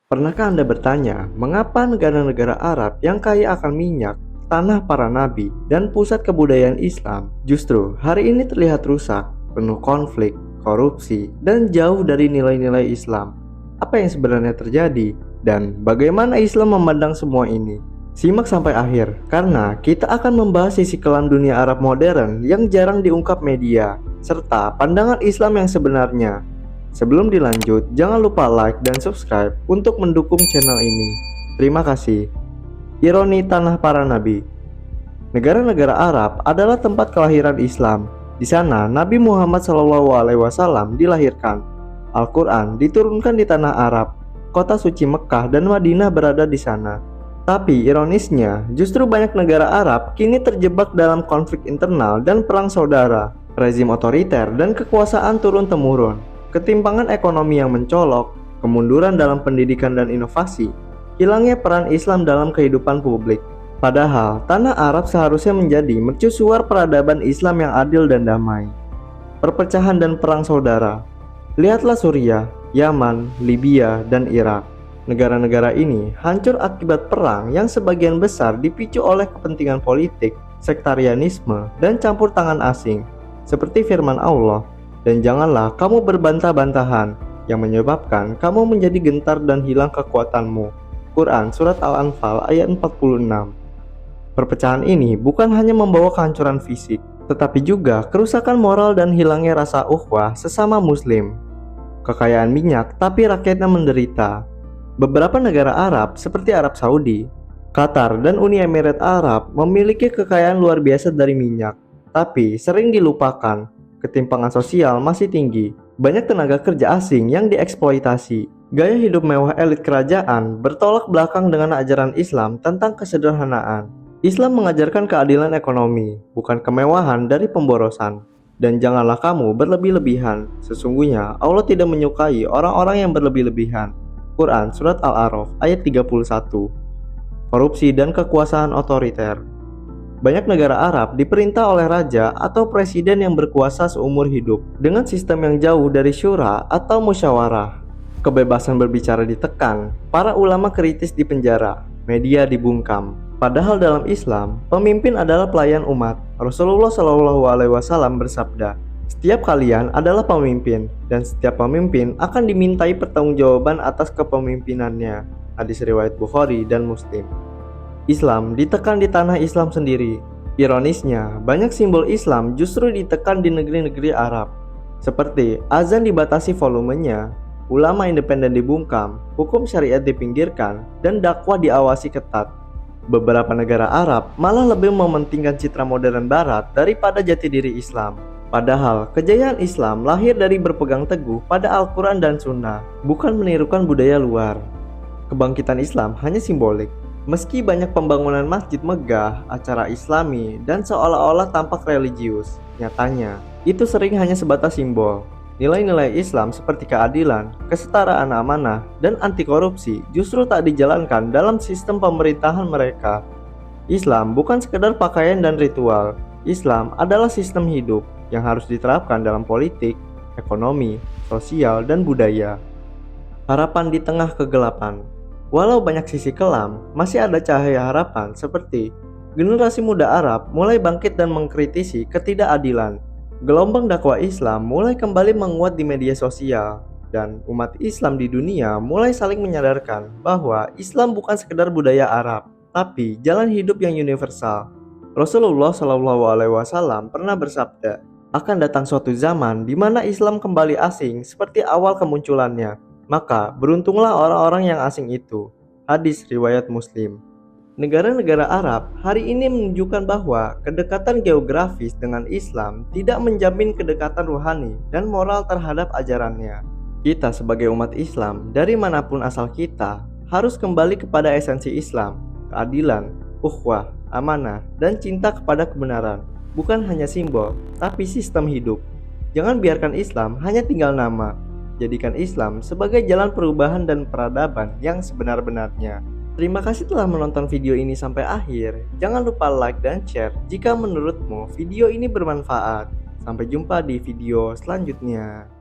Pernahkah Anda bertanya, mengapa negara-negara Arab yang kaya akan minyak, tanah para nabi, dan pusat kebudayaan Islam justru hari ini terlihat rusak, penuh konflik, korupsi, dan jauh dari nilai-nilai Islam? Apa yang sebenarnya terjadi, dan bagaimana Islam memandang semua ini? Simak sampai akhir, karena kita akan membahas sisi kelam dunia Arab modern yang jarang diungkap media, serta pandangan Islam yang sebenarnya. Sebelum dilanjut, jangan lupa like dan subscribe untuk mendukung channel ini. Terima kasih. Ironi tanah para nabi. Negara-negara Arab adalah tempat kelahiran Islam. Di sana, Nabi Muhammad SAW dilahirkan. Al-Quran diturunkan di tanah Arab. Kota suci Mekah dan Madinah berada di sana. Tapi ironisnya, justru banyak negara Arab kini terjebak dalam konflik internal dan perang saudara, rezim otoriter dan kekuasaan turun-temurun, ketimpangan ekonomi yang mencolok, kemunduran dalam pendidikan dan inovasi, hilangnya peran Islam dalam kehidupan publik. Padahal, tanah Arab seharusnya menjadi mercusuar peradaban Islam yang adil dan damai. Perpecahan dan perang saudara. Lihatlah Suriah, Yaman, Libya, dan Irak. Negara-negara ini hancur akibat perang yang sebagian besar dipicu oleh kepentingan politik, sektarianisme, dan campur tangan asing. Seperti firman Allah, dan janganlah kamu berbantah-bantahan yang menyebabkan kamu menjadi gentar dan hilang kekuatanmu. Quran Surat Al-Anfal ayat 46. Perpecahan ini bukan hanya membawa kehancuran fisik, tetapi juga kerusakan moral dan hilangnya rasa ukhuwah sesama muslim. Kekayaan minyak tapi rakyatnya menderita. Beberapa negara Arab seperti Arab Saudi, Qatar, dan Uni Emirat Arab memiliki kekayaan luar biasa dari minyak, tapi sering dilupakan. Ketimpangan sosial masih tinggi, banyak tenaga kerja asing yang dieksploitasi. Gaya hidup mewah elit kerajaan bertolak belakang dengan ajaran Islam tentang kesederhanaan. Islam mengajarkan keadilan ekonomi, bukan kemewahan dari pemborosan. Dan janganlah kamu berlebih-lebihan, sesungguhnya Allah tidak menyukai orang-orang yang berlebih-lebihan. Quran Surat Al-A'raf ayat 31. Korupsi dan kekuasaan otoriter. Banyak negara Arab diperintah oleh raja atau presiden yang berkuasa seumur hidup dengan sistem yang jauh dari syura atau musyawarah. Kebebasan berbicara ditekan, para ulama kritis dipenjara, media dibungkam. Padahal dalam Islam, pemimpin adalah pelayan umat. Rasulullah SAW bersabda, "Setiap kalian adalah pemimpin, dan setiap pemimpin akan dimintai pertanggungjawaban atas kepemimpinannya." Hadis riwayat Bukhari dan Muslim. Islam ditekan di tanah Islam sendiri. Ironisnya, banyak simbol Islam justru ditekan di negeri-negeri Arab. Seperti azan dibatasi volumenya, ulama independen dibungkam, hukum syariat dipinggirkan, dan dakwah diawasi ketat. Beberapa negara Arab malah lebih mementingkan citra modern Barat daripada jati diri Islam. Padahal, kejayaan Islam lahir dari berpegang teguh pada Al-Quran dan Sunnah, bukan menirukan budaya luar. Kebangkitan Islam hanya simbolik. Meski banyak pembangunan masjid megah, acara islami, dan seolah-olah tampak religius, nyatanya, itu sering hanya sebatas simbol. Nilai-nilai Islam seperti keadilan, kesetaraan amanah, dan anti korupsi justru tak dijalankan dalam sistem pemerintahan mereka. Islam bukan sekedar pakaian dan ritual. Islam adalah sistem hidup yang harus diterapkan dalam politik, ekonomi, sosial, dan budaya. Harapan di tengah kegelapan. Walau banyak sisi kelam, masih ada cahaya harapan seperti generasi muda Arab mulai bangkit dan mengkritisi ketidakadilan. Gelombang dakwah Islam mulai kembali menguat di media sosial, dan umat Islam di dunia mulai saling menyadarkan bahwa Islam bukan sekedar budaya Arab, tapi jalan hidup yang universal. Rasulullah SAW pernah bersabda, akan datang suatu zaman di mana Islam kembali asing seperti awal kemunculannya. Maka beruntunglah orang-orang yang asing itu. Hadis riwayat Muslim. Negara-negara Arab hari ini menunjukkan bahwa kedekatan geografis dengan Islam tidak menjamin kedekatan ruhani dan moral terhadap ajarannya. Kita sebagai umat Islam, dari manapun asal kita, harus kembali kepada esensi Islam, keadilan, ukhuwah, amanah, dan cinta kepada kebenaran. Bukan hanya simbol, tapi sistem hidup. Jangan biarkan Islam hanya tinggal nama. Jadikan Islam sebagai jalan perubahan dan peradaban yang sebenar-benarnya. Terima kasih telah menonton video ini sampai akhir. Jangan lupa like dan share jika menurutmu video ini bermanfaat. Sampai jumpa di video selanjutnya.